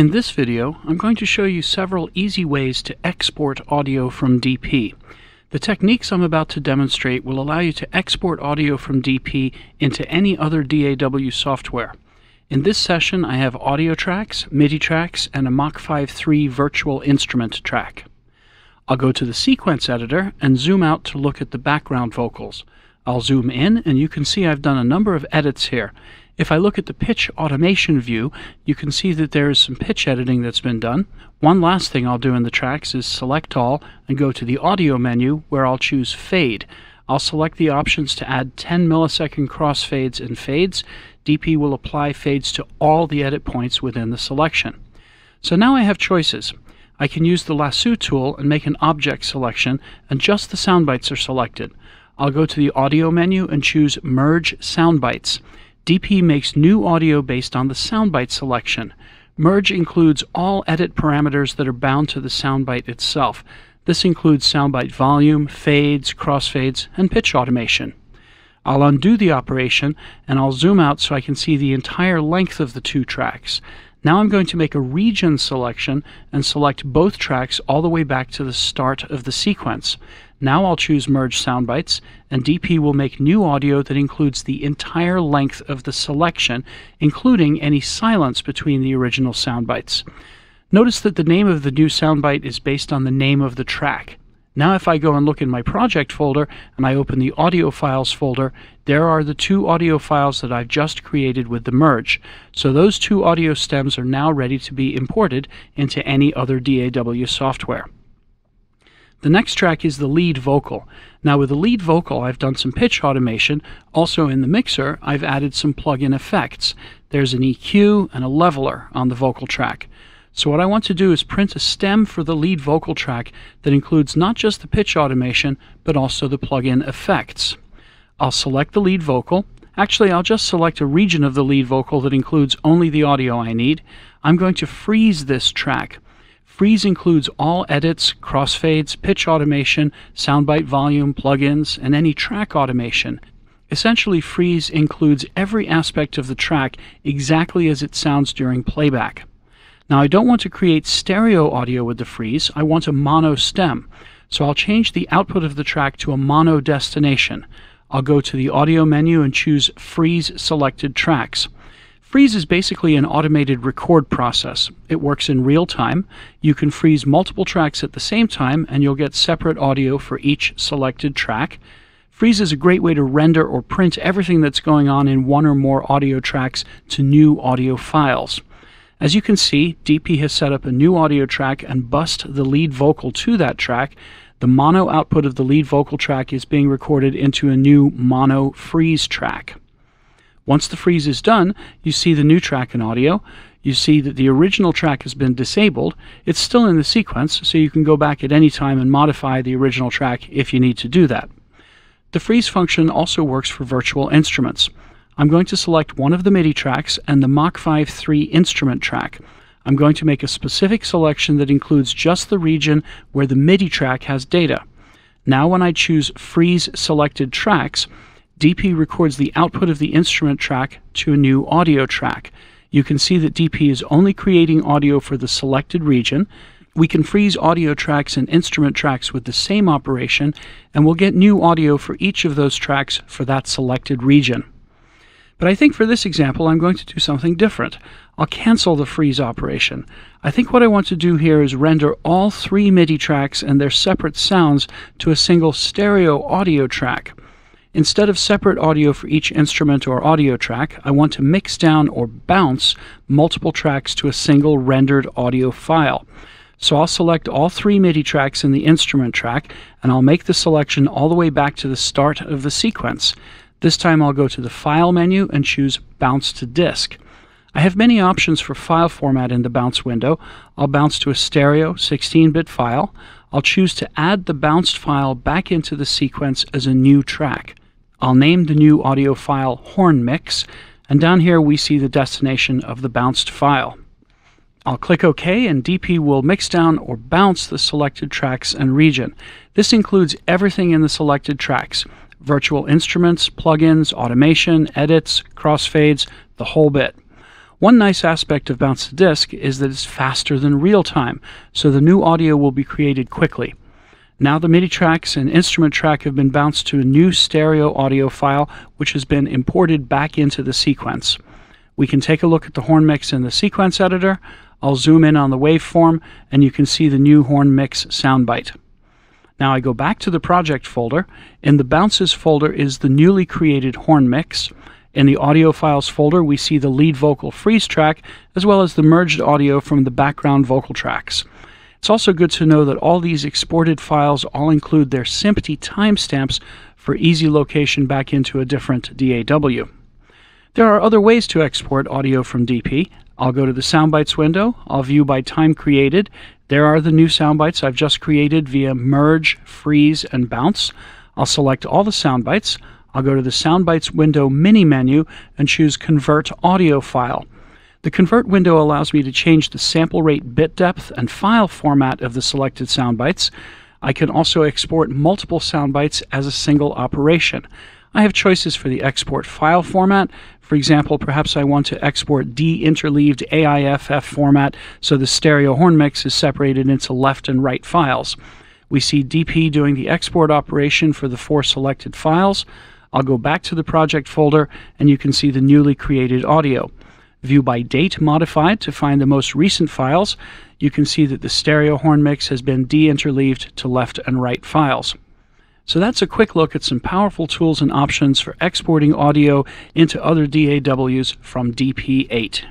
In this video, I'm going to show you several easy ways to export audio from DP. The techniques I'm about to demonstrate will allow you to export audio from DP into any other DAW software. In this session, I have audio tracks, MIDI tracks, and a Mach 5.3 virtual instrument track. I'll go to the sequence editor and zoom out to look at the background vocals. I'll zoom in and you can see I've done a number of edits here. If I look at the pitch automation view, you can see that there is some pitch editing that's been done. One last thing I'll do in the tracks is select all and go to the audio menu where I'll choose fade. I'll select the options to add 10 millisecond crossfades and fades. DP will apply fades to all the edit points within the selection. So now I have choices. I can use the lasso tool and make an object selection, and just the sound bites are selected. I'll go to the audio menu and choose merge sound bites. DP makes new audio based on the soundbite selection. Merge includes all edit parameters that are bound to the soundbite itself. This includes soundbite volume, fades, crossfades, and pitch automation. I'll undo the operation and I'll zoom out so I can see the entire length of the two tracks. Now I'm going to make a region selection and select both tracks all the way back to the start of the sequence. Now I'll choose Merge Soundbites, and DP will make new audio that includes the entire length of the selection, including any silence between the original soundbites. Notice that the name of the new soundbite is based on the name of the track. Now if I go and look in my project folder and I open the audio files folder, there are the two audio files that I've just created with the merge. So those two audio stems are now ready to be imported into any other DAW software. The next track is the lead vocal. Now with the lead vocal, I've done some pitch automation. Also in the mixer, I've added some plug-in effects. There's an EQ and a leveler on the vocal track. So what I want to do is print a stem for the lead vocal track that includes not just the pitch automation, but also the plug-in effects. I'll select the lead vocal. Actually, I'll just select a region of the lead vocal that includes only the audio I need. I'm going to freeze this track. Freeze includes all edits, crossfades, pitch automation, soundbite volume, plugins, and any track automation. Essentially, freeze includes every aspect of the track exactly as it sounds during playback. Now, I don't want to create stereo audio with the freeze. I want a mono stem. So I'll change the output of the track to a mono destination. I'll go to the audio menu and choose Freeze Selected Tracks. Freeze is basically an automated record process. It works in real time. You can freeze multiple tracks at the same time and you'll get separate audio for each selected track. Freeze is a great way to render or print everything that's going on in one or more audio tracks to new audio files. As you can see, DP has set up a new audio track and bussed the lead vocal to that track. The mono output of the lead vocal track is being recorded into a new mono freeze track. Once the freeze is done, you see the new track in audio. You see that the original track has been disabled. It's still in the sequence, so you can go back at any time and modify the original track if you need to do that. The freeze function also works for virtual instruments. I'm going to select one of the MIDI tracks and the Mach 5.3 instrument track. I'm going to make a specific selection that includes just the region where the MIDI track has data. Now when I choose Freeze Selected Tracks, DP records the output of the instrument track to a new audio track. You can see that DP is only creating audio for the selected region. We can freeze audio tracks and instrument tracks with the same operation, and we'll get new audio for each of those tracks for that selected region. But I think for this example, I'm going to do something different. I'll cancel the freeze operation. I think what I want to do here is render all three MIDI tracks and their separate sounds to a single stereo audio track. Instead of separate audio for each instrument or audio track, I want to mix down or bounce multiple tracks to a single rendered audio file. So I'll select all three MIDI tracks in the instrument track, and I'll make the selection all the way back to the start of the sequence. This time I'll go to the File menu and choose Bounce to Disk. I have many options for file format in the Bounce window. I'll bounce to a stereo 16-bit file. I'll choose to add the bounced file back into the sequence as a new track. I'll name the new audio file Horn Mix, and down here we see the destination of the bounced file. I'll click OK, and DP will mix down or bounce the selected tracks and region. This includes everything in the selected tracks: virtual instruments, plugins, automation, edits, crossfades, the whole bit. One nice aspect of Bounce to Disk is that it's faster than real time, so the new audio will be created quickly. Now the MIDI tracks and instrument track have been bounced to a new stereo audio file, which has been imported back into the sequence. We can take a look at the horn mix in the sequence editor. I'll zoom in on the waveform, and you can see the new horn mix soundbite. Now I go back to the project folder. In the Bounces folder is the newly created horn mix. In the audio files folder, we see the lead vocal freeze track, as well as the merged audio from the background vocal tracks. It's also good to know that all these exported files all include their SMPTE timestamps for easy location back into a different DAW. There are other ways to export audio from DP. I'll go to the Soundbites window. I'll view by time created. There are the new soundbites I've just created via Merge, Freeze, and Bounce. I'll select all the soundbites. I'll go to the Soundbites window mini menu and choose Convert Audio File. The Convert window allows me to change the sample rate, bit depth, and file format of the selected soundbites. I can also export multiple soundbites as a single operation. I have choices for the export file format. For example, perhaps I want to export de-interleaved AIFF format so the stereo horn mix is separated into left and right files. We see DP doing the export operation for the 4 selected files. I'll go back to the project folder, and you can see the newly created audio. View by date modified to find the most recent files. You can see that the stereo horn mix has been de-interleaved to left and right files. So that's a quick look at some powerful tools and options for exporting audio into other DAWs from DP8.